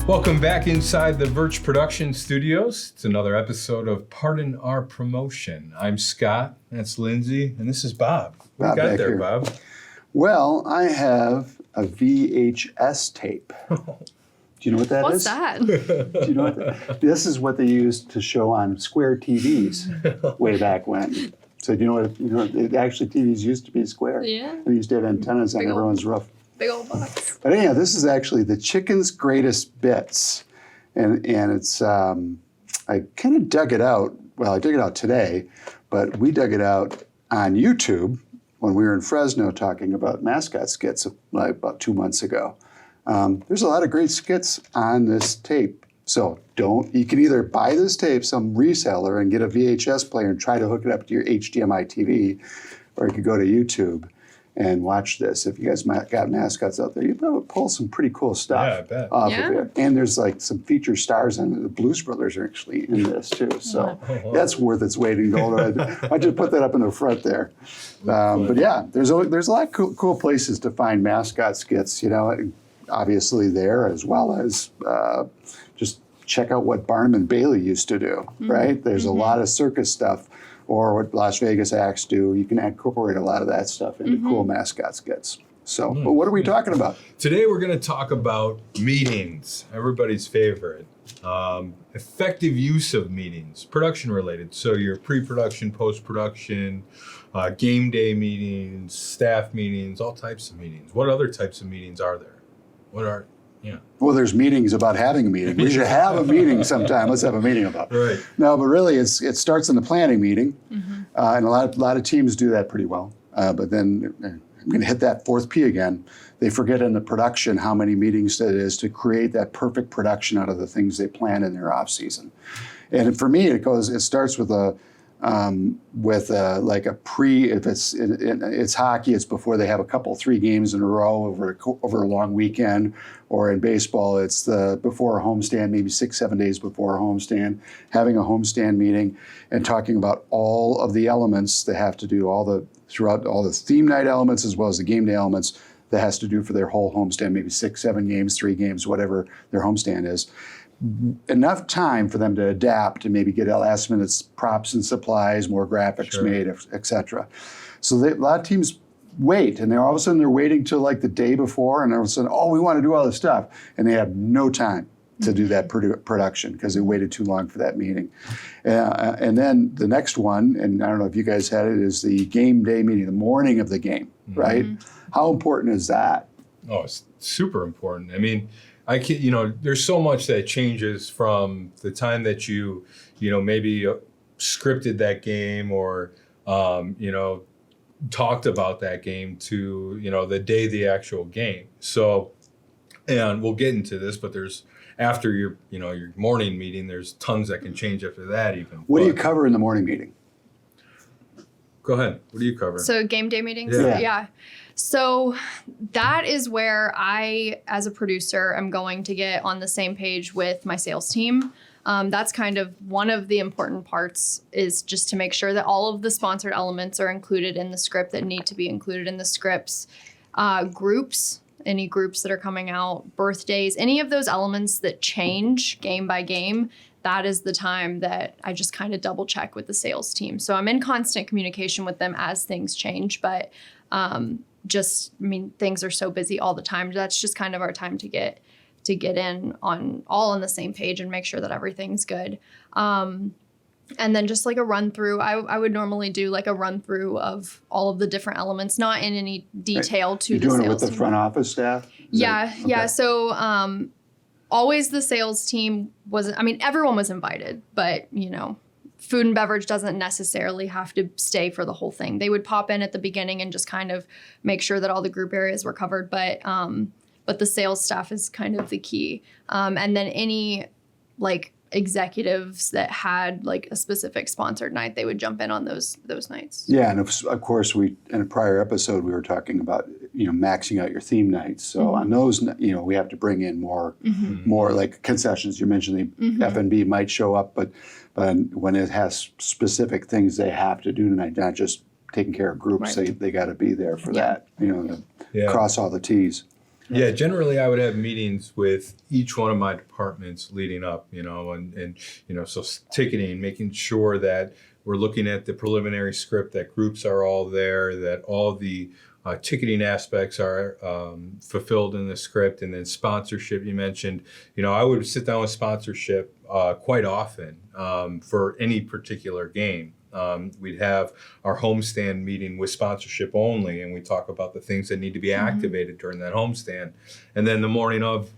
Welcome back inside the Virch Production Studios. It's another episode of Pardon Our Promotion. I'm Scott, that's Lindsey, and this is Bob. What you got there, here, Bob? Well, I have a VHS tape. Do you know what that What's is? that? Do you know what that? This is what they used to show on square TVs way back when. So do you know what? Actually, TVs used to be square. Yeah. They used to have antennas on everyone's roof. Big old box. But anyhow, this is actually the Chicken's Greatest Bits, and it's I kind of dug it out. Well, I dug it out today, but we dug it out on YouTube when we were in Fresno talking about mascot skits like about 2 months ago. There's a lot of great skits on this tape. So you can either buy this tape, some reseller, and get a VHS player and try to hook it up to your HDMI TV, or you could go to YouTube and watch this. If you guys got mascots out there, you would pull some pretty cool stuff off of it. And there's like some feature stars on it. The Blues Brothers are actually in this too. So that's worth its weight in gold. I just put that up in the front there. But yeah, there's a lot of cool places to find mascot skits, obviously there, as well as just check out what Barnum and Bailey used to do, right? There's a lot of circus stuff, or what Las Vegas acts do. You can incorporate a lot of that stuff into cool mascot skits. So, but what are we talking about? Today we're going to talk about meetings, everybody's favorite. Effective use of meetings, production related. So your pre-production, post-production, game day meetings, staff meetings, all types of meetings. What other types of meetings are there? Well, there's meetings about having a meeting. We should have a meeting sometime. Let's have a meeting about it. Right. No, but really, it starts in the planning meeting, and a lot of teams do that pretty well. But then I'm going to hit that fourth P again. They forget in the production how many meetings it is to create that perfect production out of the things they plan in their off season. And for me, it starts with like a pre. If it's hockey, it's before they have 3 games in a row over a long weekend, or in baseball, it's before a homestand, maybe 6-7 days before a homestand, having a homestand meeting and talking about all of the elements that have to do throughout all the theme night elements as well as the game day elements that has to do for their whole homestand, maybe 6-7 games, 3 games, whatever their homestand is. Enough time for them to adapt and maybe get last minute props and supplies, more graphics made, et cetera. So a lot of teams wait, and all of a sudden they're waiting till like the day before, and all of a sudden, we want to do all this stuff, and they have no time to do that production because they waited too long for that meeting. And then the next one, and I don't know if you guys had it, is the game day meeting, the morning of the game, right? How important is that? Oh, it's super important. I mean, there's so much that changes from the time that you maybe scripted that game or, talked about that game to, the day of the actual game. So, and we'll get into this, but after your morning meeting, there's tons that can change after that even. What do you cover in the morning meeting? Go ahead. What do you cover? So game day meetings? Yeah. So that is where I, as a producer, am going to get on the same page with my sales team. That's kind of one of the important parts, is just to make sure that all of the sponsored elements are included in the script that need to be included in the scripts. Groups, any groups that are coming out, birthdays, any of those elements that change game by game, that is the time that I just kind of double check with the sales team. So I'm in constant communication with them as things change, but things are so busy all the time. That's just kind of our time to get in on the same page and make sure that everything's good. And then just like a run through, I would normally do like a run through of all of the different elements, not in any detail to the sales team. You're doing it with the front office staff? Yeah. So always the sales team everyone was invited, but food and beverage doesn't necessarily have to stay for the whole thing. They would pop in at the beginning and just kind of make sure that all the group areas were covered. But the sales staff is kind of the key. And then any like executives that had like a specific sponsored night, they would jump in on those nights. Yeah, and of course, in a prior episode, we were talking about maxing out your theme nights. So on those, we have to bring in more like concessions. You mentioned the F&B might show up, but when it has specific things they have to do tonight, not just taking care of groups, they got to be there for that. Cross all the T's. Yeah, generally I would have meetings with each one of my departments leading up, and so ticketing, making sure that we're looking at the preliminary script, that groups are all there, that all the ticketing aspects are fulfilled in the script, and then sponsorship you mentioned. I would sit down with sponsorship quite often for any particular game. We'd have our homestand meeting with sponsorship only, and we talk about the things that need to be activated during that homestand. And then the morning of,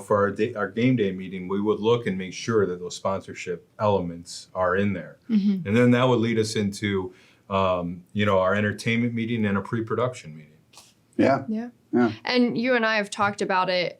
for our game day meeting, we would look and make sure that those sponsorship elements are in there. And then that would lead us into, our entertainment meeting and a pre-production meeting. Yeah. And you and I have talked about it,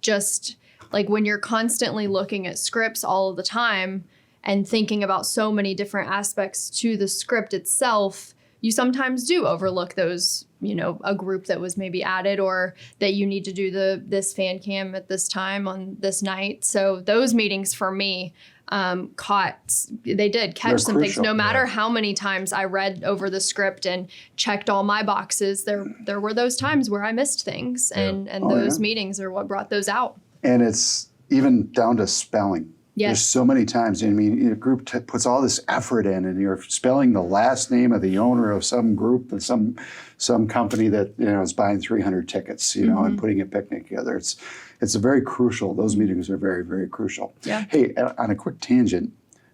just like when you're constantly looking at scripts all of the time and thinking about so many different aspects to the script itself, you sometimes do overlook those, a group that was maybe added, or that you need to do this fan cam at this time on this night. So those meetings for me they did catch They're some crucial. things. No matter how many times I read over the script and checked all my boxes, there were those times where I missed things, and those meetings are what brought those out. And it's even down to spelling. Yes. There's so many times. A group puts all this effort in, and you're spelling the last name of the owner of some group and some company that is buying 300 tickets, and putting a picnic together. It's very crucial. Those meetings are very, very crucial. Yeah. Hey, on a quick tangent,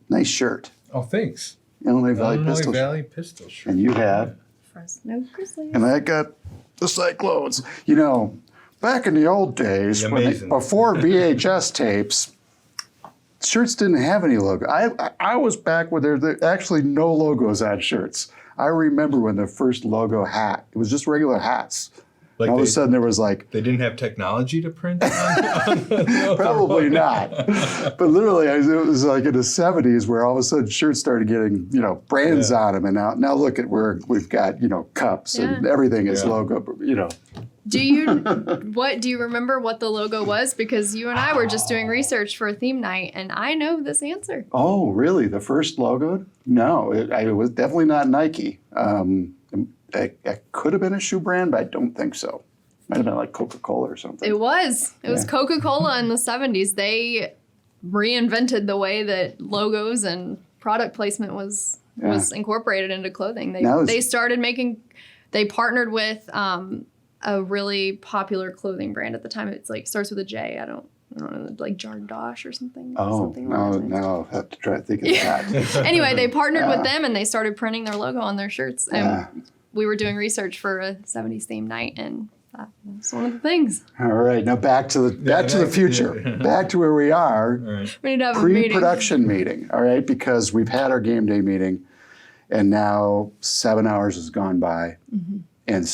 nice shirt, Oh, thanks. Illinois Valley Illinois Pistol. Valley Pistol shirt. And you have, Fresno Grizzlies. and I got the Cyclones. Back in the old days, Amazing. before VHS tapes, shirts didn't have any logo. I was back when there actually no logos on shirts. I remember when the first logo hat, it was just regular hats. Like And all of a sudden there was like, they didn't have technology to print on probably not. But literally, it was like in the 70s where all of a sudden shirts started getting, brands on them. And now look at where we've got, cups and everything is logo, Do you remember what the logo was? Because you and I were just doing research for a theme night, and I know this answer. Oh, really? The first logo? No, it was definitely not Nike. It could have been a shoe brand, but I don't think so. Might have been like Coca-Cola or something. It was. It was Coca-Cola in the 70s. They reinvented the way that logos and product placement was incorporated into clothing. They started making. They partnered with a really popular clothing brand at the time. It's like starts with a J. I don't know, like Jardosh or something. Oh, no, I'll have to try to think of that. Anyway, they partnered with them and they started printing their logo on their shirts. And we were doing research for a 70s theme night, and that was one of the things. All right, now back to the future. Back to where we are. Right. We need to have a meeting. Pre-production meeting, all right? Because we've had our game day meeting, and now 7 hours has gone by. And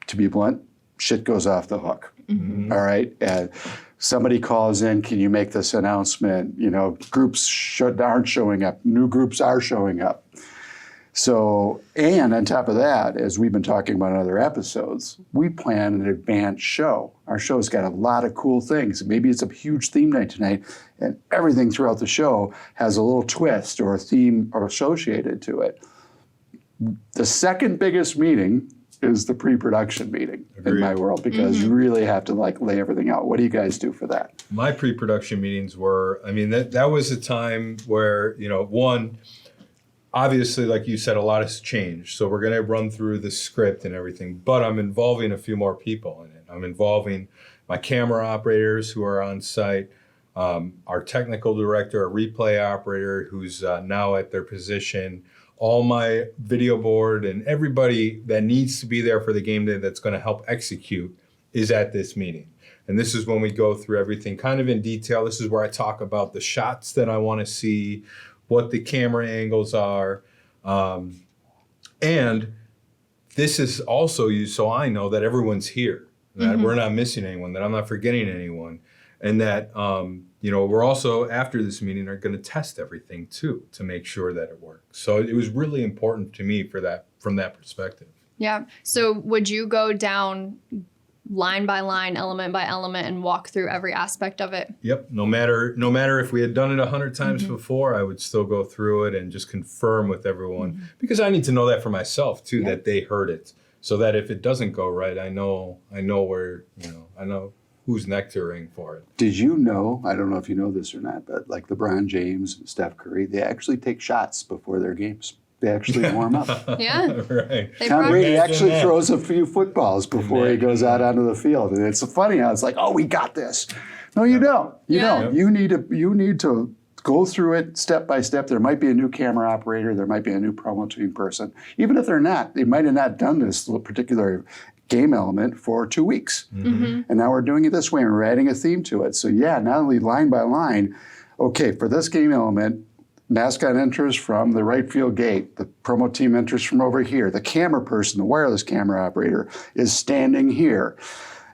to be blunt, shit goes off the hook, all right? And somebody calls in, can you make this announcement? Groups aren't showing up. New groups are showing up. So, and on top of that, as we've been talking about in other episodes, we plan an advanced show. Our show's got a lot of cool things. Maybe it's a huge theme night tonight, and everything throughout the show has a little twist or a theme associated to it. The second biggest meeting is the pre-production meeting in my world, because you really have to lay everything out. What do you guys do for that? My pre-production meetings were, that was a time where, one, obviously, like you said, a lot has changed. So we're going to run through the script and everything, but I'm involving a few more people in it. I'm involving my camera operators who are on site, our technical director, a replay operator who's now at their position, all my video board, and everybody that needs to be there for the game day that's going to help execute is at this meeting. And this is when we go through everything kind of in detail. This is where I talk about the shots that I want to see, what the camera angles are. And this is also used so I know that everyone's here, that we're not missing anyone, that I'm not forgetting anyone. And that, we're also, after this meeting, are going to test everything too, to make sure that it works. So it was really important to me from that perspective. Yeah. So would you go down line by line, element by element, and walk through every aspect of it? Yep. No matter if we had done it 100 times before, I would still go through it and just confirm with everyone, because I need to know that for myself too, that they heard it, so that if it doesn't go right, I know where, I know who's nectaring for it. Did you know, I don't know if you know this or not, but like LeBron James, Steph Curry, they actually take shots before their games. They actually warm up. Yeah. Right. They Tom Brady Imagine actually that. throws a few footballs before he Imagine goes out onto the field. And it's funny how it's like, oh, we got this. No, you don't. You Yeah. don't. You need to go through it step by step. There might be a new camera operator. There might be a new promo team person. Even if they're not, they might have not done this particular game element for 2 weeks. Mm-hmm. And now we're doing it this way and we're adding a theme to it. So yeah, not only line by line, okay, for this game element, mascot enters from the right field gate. The promo team enters from over here. The camera person, the wireless camera operator, is standing here.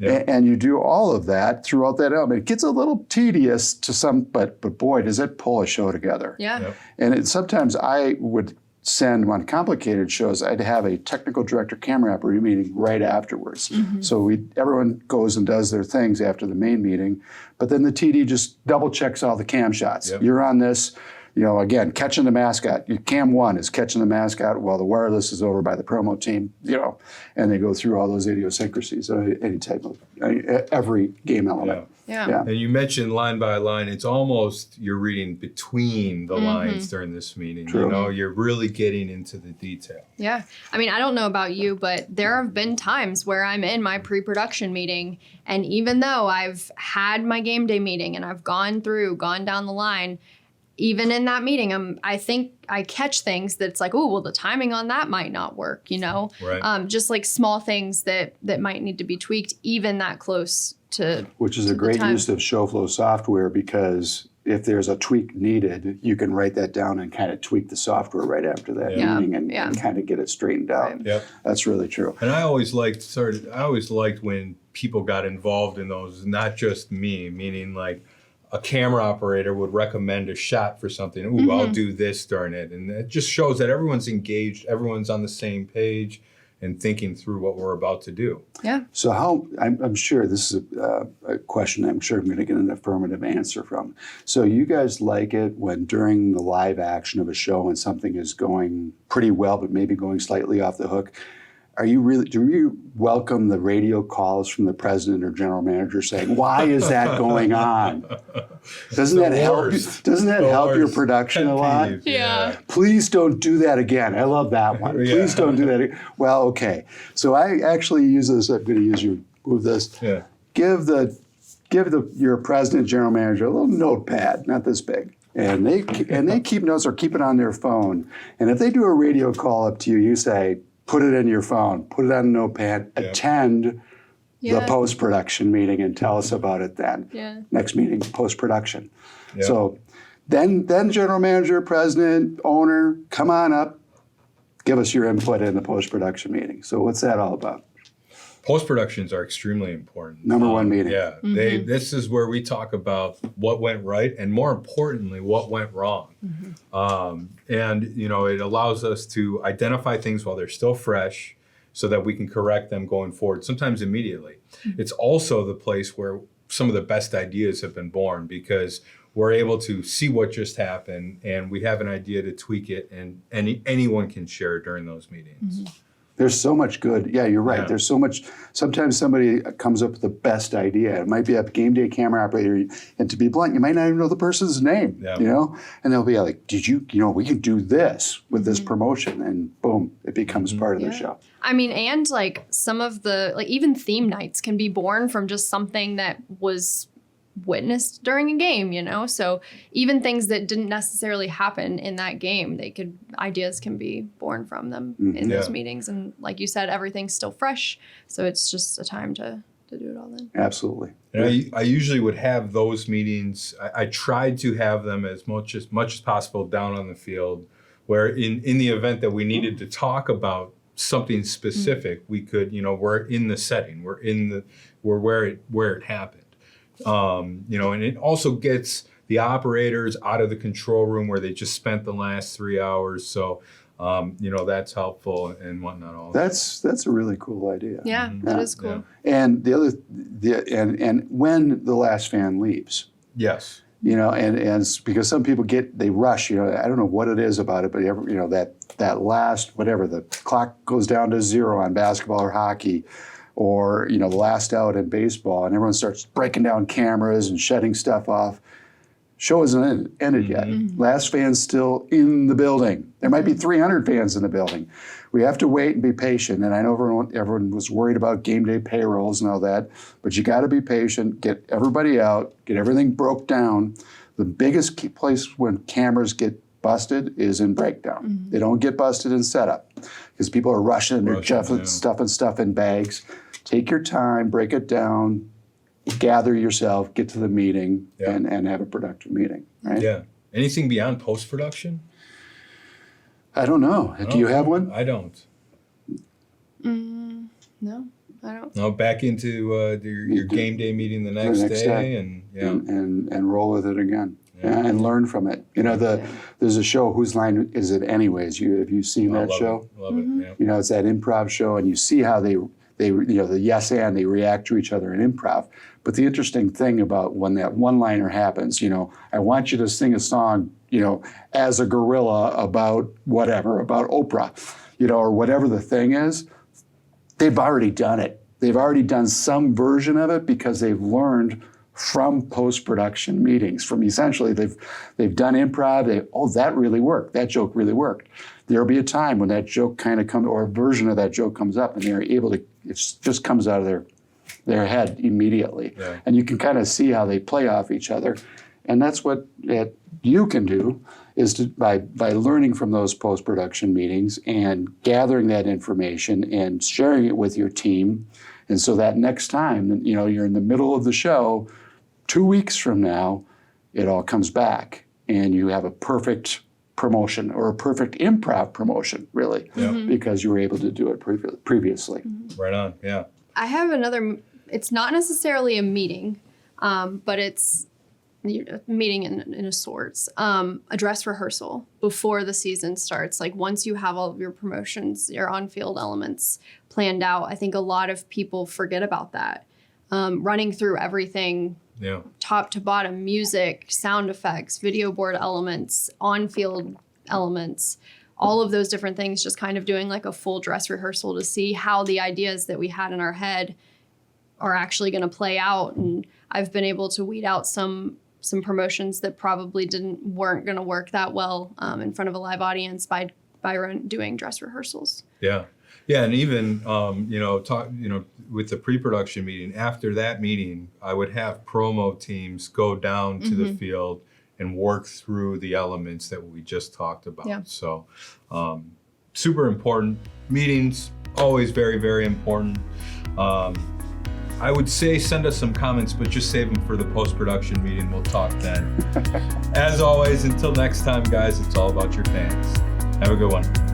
Yeah. And you do all of that throughout that element. It gets a little tedious to some, but boy, does it pull a show together. Yeah. Yep. And sometimes I would send, on complicated shows, I'd have a technical director camera operator meeting right afterwards. So everyone goes and does their things after the main meeting, but then the TD just double checks all the cam shots. Yep. You're on this, again, catching the mascot. Cam 1 is catching the mascot while the wireless is over by the promo team, and they go through all those idiosyncrasies, every game element. Yeah. And you mentioned line by line. It's almost you're reading between the lines during this meeting. True. You're really getting into the detail. Yeah. I mean, I don't know about you, but there have been times where I'm in my pre-production meeting, and even though I've had my game day meeting and I've gone down the line, even in that meeting, I think I catch things that's like, oh, well, the timing on that might not work, Right. just like small things that might need to be tweaked, even that close to. Which is to a the great time. use of ShowFlow software, because if there's a tweak needed, you can write that down and kind of tweak the software right after that Yeah. meeting and kind of get it straightened out. Right. Yep. That's really true. And I always liked when people got involved in those, not just me, meaning like a camera operator would recommend a shot for something. Ooh, I'll do this during it. And it just shows that everyone's engaged, everyone's on the same page and thinking through what we're about to do. Yeah. So I'm sure this is a question I'm sure I'm going to get an affirmative answer from. So you guys like it when during the live action of a show when something is going pretty well but maybe going slightly off the hook, do you welcome the radio calls from the president or general manager saying, why is that going on? Doesn't that help your production a lot? Peeve, Yeah. Please don't do that again. I love that one. Yeah. Please don't do that again. Well, okay. So I actually use this. I'm going to use you. Move this. Yeah. Give your president, general manager a little notepad, not this big. And they keep notes or keep it on their phone. And if they do a radio call up to you, you say, put it in your phone, put it on a notepad, attend the post-production meeting and tell us about it then. Yeah. Next meeting, post-production. Yeah. So then general manager, president, owner, come on up, give us your input in the post-production meeting. So what's that all about? Post-productions are extremely important. Number one meeting. Yeah, this is where we talk about what went right and, more importantly, what went wrong. And it allows us to identify things while they're still fresh so that we can correct them going forward, sometimes immediately. It's also the place where some of the best ideas have been born, because we're able to see what just happened and we have an idea to tweak it, and anyone can share it during those meetings. There's so much good. Yeah, you're right. Yeah. There's so much. Sometimes somebody comes up with the best idea. It might be a game day camera operator, and to be blunt, you might not even know the person's name. Yeah. And they'll be like, "Did you? We can do this with this promotion," and boom, it becomes part of the show. I mean, and like some of the, even theme nights can be born from just something that was witnessed during a game, So even things that didn't necessarily happen in that game, ideas can be born from them in those meetings. And like you said, everything's still fresh. So it's just a time to do it all then. Absolutely. And I usually would have those meetings. I tried to have them as much as possible down on the field, where in the event that we needed to talk about something specific, we could, we're in the setting, we're where it happened. And it also gets the operators out of the control room where they just spent the last 3 hours. So, that's helpful and whatnot. Also. That's a really cool idea. Yeah, that is cool. Yeah. And and when the last fan leaves, Yes. and it's because some people they rush. I don't know what it is about it, but that last whatever, the clock goes down to 0 on basketball or hockey, or the last out in baseball, and everyone starts breaking down cameras and shutting stuff off. Show isn't ended yet. Last fan's still in the building. There might be 300 fans in the building. We have to wait and be patient. And I know everyone was worried about game day payrolls and all that, but you got to be patient, get everybody out, get everything broke down. The biggest key place when cameras get busted is in breakdown. They don't get busted in setup because people are rushing and they're stuffing stuff in bags. Take your time, break it down, gather yourself, get to the meeting, and have a productive meeting, right? Yeah. Anything beyond post-production? I don't know. Do you have one? I don't. No, I don't. No, back into your game day meeting the next day. And roll with it again. Yeah, and learn from it. There's a show, Whose Line Is It Anyways? Have you seen that show? Love it, yeah. It's that improv show, and you see how they the yes and they react to each other in improv. But the interesting thing about when that one-liner happens, I want you to sing a song, as a gorilla about whatever, about Oprah, or whatever the thing is, they've already done it. They've already done some version of it because they've learned from post-production meetings. From essentially, they've done improv. That really worked. That joke really worked. There'll be a time when that joke kind of comes, or a version of that joke comes up, and they're able to. It just comes out of their head immediately, and you can kind of see how they play off each other. And that's what you can do is by learning from those post-production meetings and gathering that information and sharing it with your team. And so that next time, you're in the middle of the show, 2 weeks from now, it all comes back and you have a perfect promotion or a perfect improv promotion, really, because you were able to do it previously. Right on, yeah. I have another, it's not necessarily a meeting, but it's a meeting in a sorts, a dress rehearsal before the season starts. Like once you have all of your promotions, your on-field elements planned out, I think a lot of people forget about that. Running through everything, top to bottom, music, sound effects, video board elements, on-field elements, all of those different things, just kind of doing like a full dress rehearsal to see how the ideas that we had in our head are actually going to play out. And I've been able to weed out some promotions that probably weren't going to work that well in front of a live audience by doing dress rehearsals. Yeah. Yeah, and even with the pre-production meeting, after that meeting, I would have promo teams go down to the field and work through the elements that we just talked about. Yeah. So, super important. Meetings, always very, very important. I would say send us some comments, but just save them for the post-production meeting. We'll talk then. As always, until next time, guys, it's all about your fans. Have a good one.